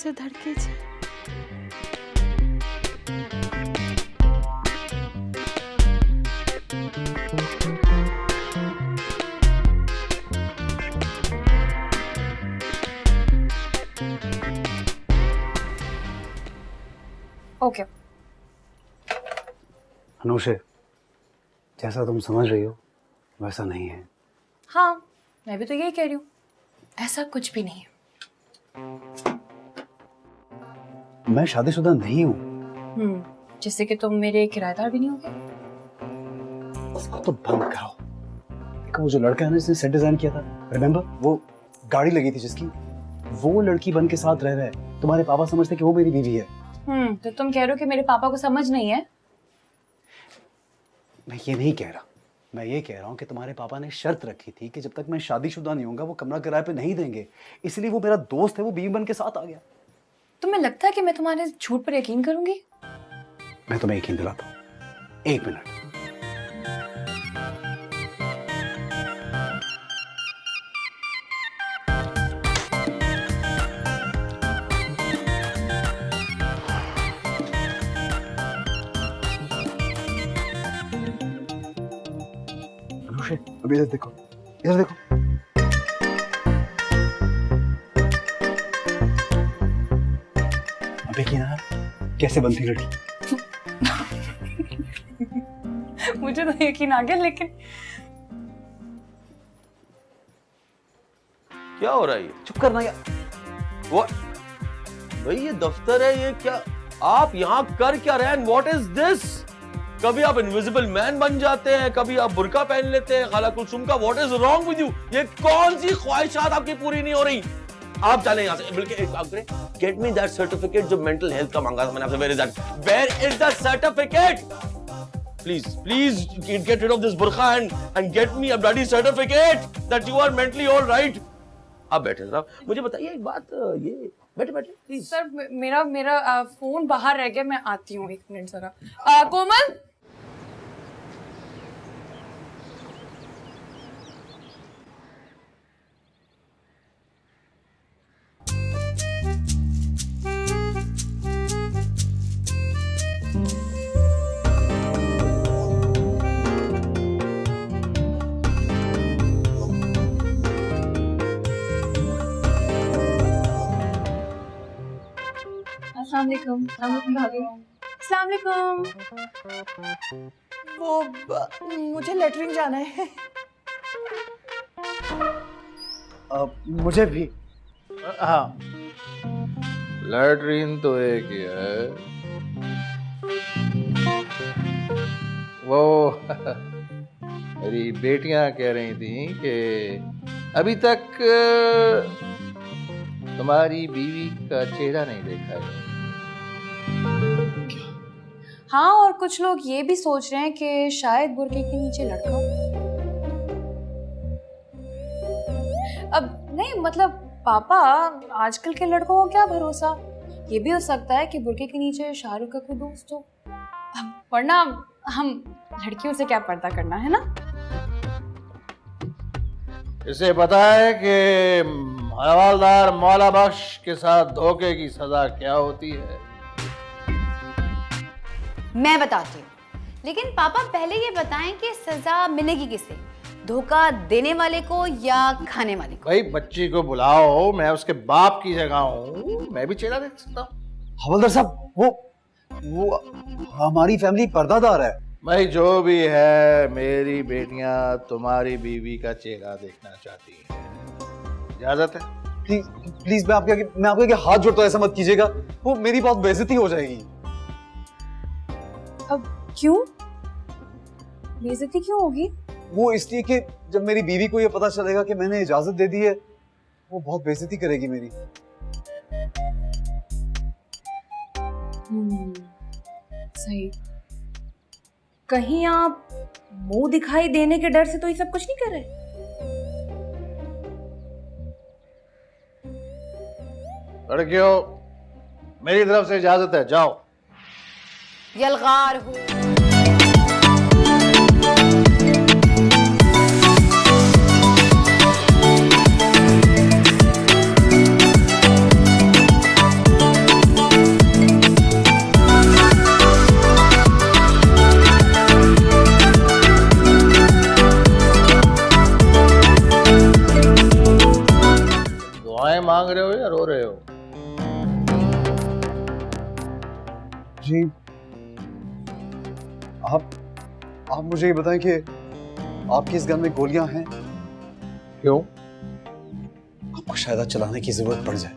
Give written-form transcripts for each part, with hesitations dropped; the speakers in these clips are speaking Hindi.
જોરથી ધડકે છે. ओके अनुषे, जैसा तुम समझ रही हो वैसा नहीं है. हाँ, मैं भी तो यही कह रही हूँ. ऐसा कुछ भी नहीं है. मैं शादीशुदा नहीं हूँ. जिससे कि तुम मेरे किराएदार भी नहीं होगे. इसको तो बंद करो. देखो वो जो लड़का है ना जिसने सेट डिजाइन किया था, रिमेम्बर, वो गाड़ी लगी थी जिसकी, वो लड़की बन के साथ रह रहा है. तुम्हारे पापा समझते कि वो मेरी बीवी है. तो तुम कह रहे हो कि मेरे पापा को समझ नहीं है. मैं ये नहीं कह रहा. मैं ये कह रहा हूँ कि तुम्हारे पापा ने शर्त रखी थी कि जब तक मैं शादीशुदा नहीं होऊंगा वो कमरा किराए पे नहीं देंगे. इसलिए वो मेरा दोस्त है, वो बीवी बन के साथ आ गया. तुम्हें लगता है कि मैं तुम्हारे झूठ पर यकीन करूंगी? मैं तुम्हें यकीन दिलाता हूँ. 1 मिनट. अनुषे, अभी इधर देखो, इधर देखो. अबे की ना कैसे बनती लड़की. मुझे तो यकीन आ गया, लेकिन क्या हो रहा है ये? चुप करना यार. वो भाई ये दफ्तर है, ये क्या आप यहाँ कर क्या रहे हैं? What is this? कभी आप इनविजिबल मैन बन जाते हैं, कभी आप बुर्का पहन लेते हैं, खाला कुलसुम का. What is wrong with you? ये कौन सी ख्वाहिशात आपकी पूरी नहीं हो रही? आप चले यहाँ से. बल्कि एक काम करें, गेट मी दैट सर्टिफिकेट जो मेंटल हेल्थ का मांगा था मैंने आपसे. Where is that? Where is the certificate? Please get rid of this burqa and get me a bloody certificate that you are mentally all right. आप बैठे जरा, मुझे बताइए एक बात. ये बैठे प्लीज. सर मेरा फोन बाहर रह गया. मैं आती हूँ 1 मिनट जरा. कोमल, अस्सलाम वालेकुम. भाभी. अस्सलाम वालेकुम. वो मुझे लेटरिन जाना है. मुझे भी. हाँ. लैट्रीन तो एक ही है. वो मेरी बेटियां कह रही थी कि अभी तक तुम्हारी बीवी का चेहरा नहीं देखा है. हाँ, और कुछ लोग ये भी सोच रहे हैं कि शायद बुर्के के नीचे लड़का हो. अब नहीं, मतलब पापा, आजकल के लड़कों को क्या भरोसा. ये भी हो सकता है कि बुर्के के नीचे शाहरुख का कोई दोस्त हो. वरना हम लड़कियों से क्या पर्दा करना है ना. इसे पता है कि हवालदार मौला बख्श के साथ धोखे की सजा क्या होती है? मैं बताती हूँ, लेकिन पापा पहले ये बताएं कि सजा मिलेगी किसे, धोखा देने वाले को या खाने वाले को? भाई बच्ची को बुलाओ, मैं उसके बाप की जगह हूँ, मैं भी चेहरा देख सकता हूँ. हवलदार साहब, वो हमारी फैमिली पर्दादार है. भाई जो भी है, मेरी बेटियां तुम्हारी बीवी का चेहरा देखना चाहती हैं. इजाजत है? प्लीज मैं आपके आगे हाथ जोड़ता हूं, ऐसा मत कीजिएगा. वो मेरी बहुत बेइज्जती हो जाएगी. अब क्यों बेइज्जती क्यों होगी? वो इसलिए कि जब मेरी बीवी को ये पता चलेगा कि मैंने इजाजत दे दी है, वो बहुत बेइज्जती करेगी मेरी. सही. कहीं आप मुंह दिखाई देने के डर से तो ये सब कुछ नहीं कर रहे? लड़कियों, मेरी तरफ से इजाजत है, जाओ. यलगार हूँ. जी, आप मुझे ये बताएं कि आपके इस गन में गोलियां हैं? क्यों? आपको शायद आज चलाने की जरूरत पड़ जाए।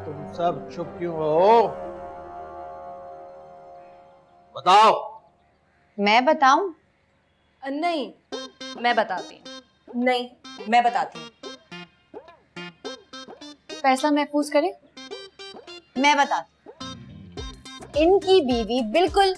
तुम सब चुप क्यों हो? बताओ। मैं बताऊं? नहीं, मैं बताती हूँ। नहीं, मैं बताती हूँ। फैसला महफूज करें? मैं बताती हूं। इनकी बीवी बिल्कुल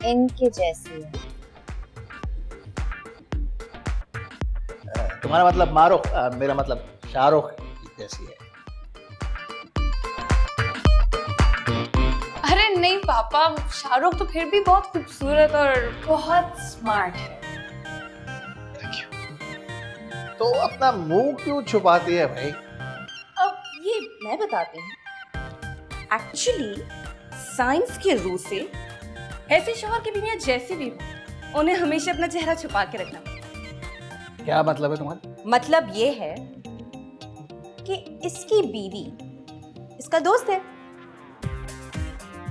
इनके जैसी है। तुम्हारा मतलब मारूख, मेरा मतलब शाहरुख जैसी है। अरे नहीं पापा, शाहरुख तो फिर भी बहुत खूबसूरत और बहुत स्मार्ट है। तो अपना मुंह क्यों छुपाती है भाई? अब ये मैं बताती हूँ। एक्चुअली साइंस के रूल से ऐसे शौहर की बीवियां जैसी भी हो, उन्हें हमेशा अपना चेहरा छुपा के रखना। क्या मतलब है तुम्हारा? मतलब ये है कि इसकी बीवी इसका दोस्त है।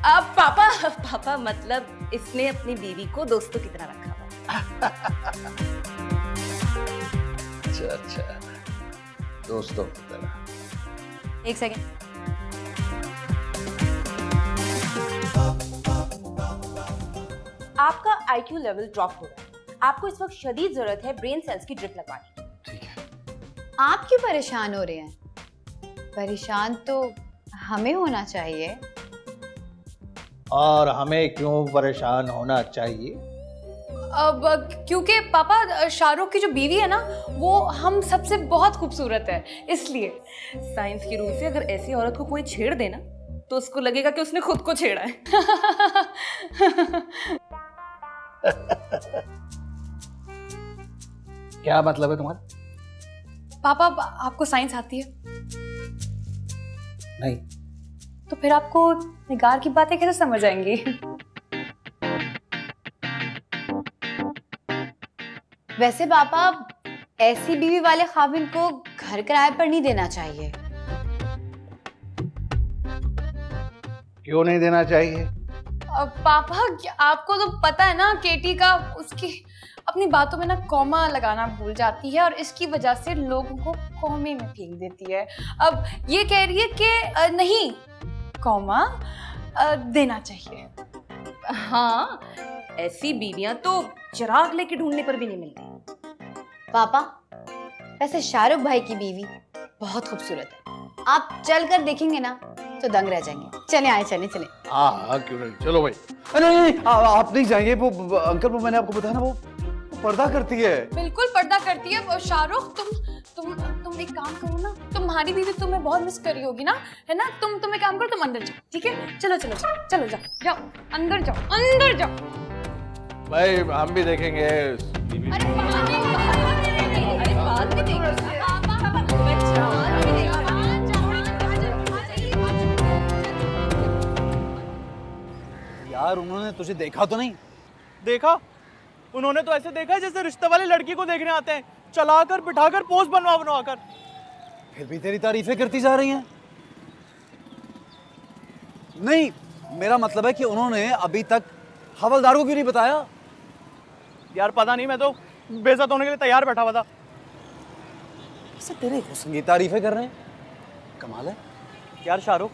अब पापा मतलब इसने अपनी बीवी को दोस्तों की तरह रखा हुआ। अच्छा, दोस्तों की तरह। एक सेकेंड। आपका आईक्यू लेवल ड्रॉप हो रहा है। आपको इस वक्त शदीद जरूरत है ब्रेन सेल्स की ड्रिप लगवाने की। ठीक है। आप क्यों परेशान हो रहे हैं? परेशान तो हमें होना चाहिए। और हमें क्यों परेशान होना चाहिए? अब क्योंकि पापा शाहरुख की जो बीवी है ना, वो हम सबसे बहुत खूबसूरत है, इसलिए। साइंस के रूल से अगर ऐसी औरत को कोई छेड़ देना तो उसको लगेगा कि उसने खुद को छेड़ा है। क्या मतलब है तुम्हारा? पापा आपको साइंस आती है? नहीं। तो फिर आपको निगार की बातें कैसे समझ आएंगी? वैसे पापा, ऐसी बीवी वाले खाविंद को घर किराए पर नहीं देना चाहिए। क्यों नहीं देना चाहिए? पापा आपको तो पता है ना, केटी का उसकी अपनी बातों में ना कॉमा लगाना भूल जाती है और इसकी वजह से लोगों को कॉमे में फेंक देती है। अब ये कह रही है कि नहीं, कॉमा देना चाहिए। हाँ, ऐसी बीवियां तो चिराग लेके ढूंढने पर भी नहीं मिलती। पापा, वैसे शाहरुख भाई की बीवी बहुत खूबसूरत है। आप चल कर देखेंगे ना तो दंग रह जाएंगे। चले आए, चले। हाँ, क्यों नहीं, चलो भाई। नहीं, आप नहीं जाएंगे। वो अंकल, वो मैंने आपको बताया ना, वो पर्दा करती है। बिल्कुल पर्दा करती है। शाहरुख तुम एक काम करो ना, तुम्हारी बीवी तुम्हें बहुत मिस कर रही होगी ना, है ना? तुम एक काम करो, तुम अंदर जाओ, ठीक है? चलो जाओ अंदर जाओ। भाई हम भी देखेंगे। अरे बाद में देखेंगे। यार, उन्होंने तुझे देखा तो नहीं? देखा? उन्होंने तो ऐसे देखा है जैसे रिश्ते वाले लड़की को देखने आते हैं, चलाकर बिठाकर पोज बनवा कर। फिर भी तेरी तारीफें करती जा रही हैं। नहीं, मेरा मतलब है कि उन्होंने अभी तक हवलदार को क्यों नहीं बताया? यार पता नहीं, मैं तो बेइज्जत होने के लिए तैयार बैठा हुआ था। इसे तेरे हुस्न की तारीफें कर रहे हैं, कमाल है। यार शाहरुख,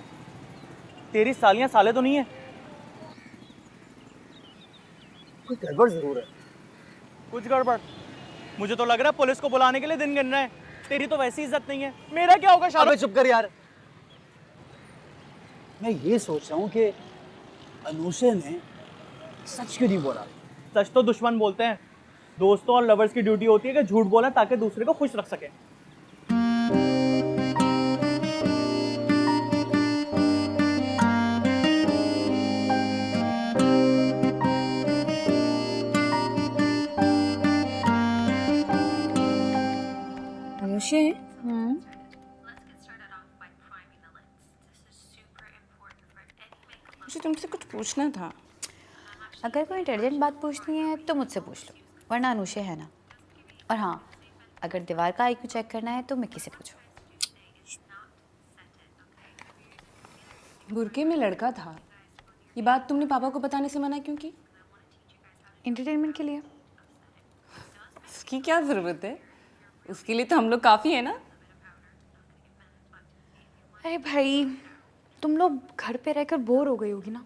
तेरी सालियां साले तो नहीं है? कोई गड़बड़ जरूर है। कुछ गड़बड़? मुझे तो लग रहा है पुलिस को बुलाने के लिए दिन गिन रहे हैं। तेरी तो वैसी इज्जत नहीं है, मेरा क्या होगा शाहरुख? चुप कर यार। मैं ये सोच रहा हूँ कि अनुषे ने सच क्यों नहीं बोला? सच तो दुश्मन बोलते हैं। दोस्तों और लवर्स की ड्यूटी होती है कि झूठ बोलें ताकि दूसरे को खुश रख सके। अनुषे, मुझे तुमसे कुछ पूछना था। अगर कोई इंटेलिजेंट बात पूछनी है तो मुझसे पूछ लो, वरना अनुषे है ना। और हाँ, अगर दीवार का आईक्यू चेक करना है तो मिक्की से पूछो। बुरके में लड़का था, ये बात तुमने पापा को बताने से मना क्यों की? एंटरटेनमेंट के लिए। उसकी क्या ज़रूरत है, उसके लिए तो हम लोग काफ़ी है ना। अरे भाई, तुम लोग घर पे रहकर बोर हो गई होगी ना,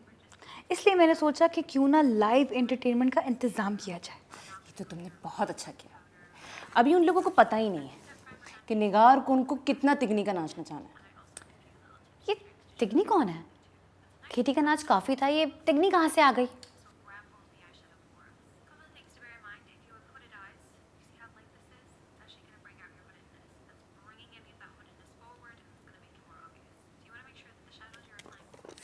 इसलिए मैंने सोचा कि क्यों ना लाइव एंटरटेनमेंट का इंतज़ाम किया जाए। ये तो तुमने बहुत अच्छा किया। अभी उन लोगों को पता ही नहीं है कि निगार को उनको कितना तिगनी का नाच नचाना है। ये तिगनी कौन है? खेती का नाच काफ़ी था, ये तिगनी कहाँ से आ गई?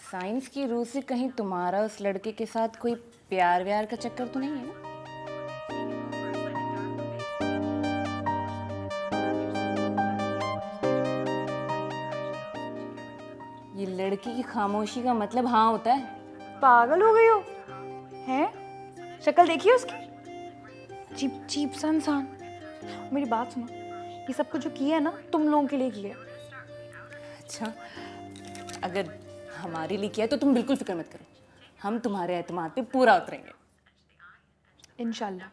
साइंस की रूह से कहीं तुम्हारा उस लड़के के साथ कोई प्यार व्यार का चक्कर तो नहीं है ना? ये लड़की की खामोशी का मतलब हाँ होता है। पागल हो गई हो हैं? शक्ल देखिए उसकी, चीप चीप सा इंसान। मेरी बात सुनो, ये सब कुछ जो किया है ना, तुम लोगों के लिए किया। अच्छा, अगर हमारे लिए किया है तो तुम बिल्कुल फिक्र मत करो, हम तुम्हारे एतमाद पे पूरा उतरेंगे। इंशाल्लाह।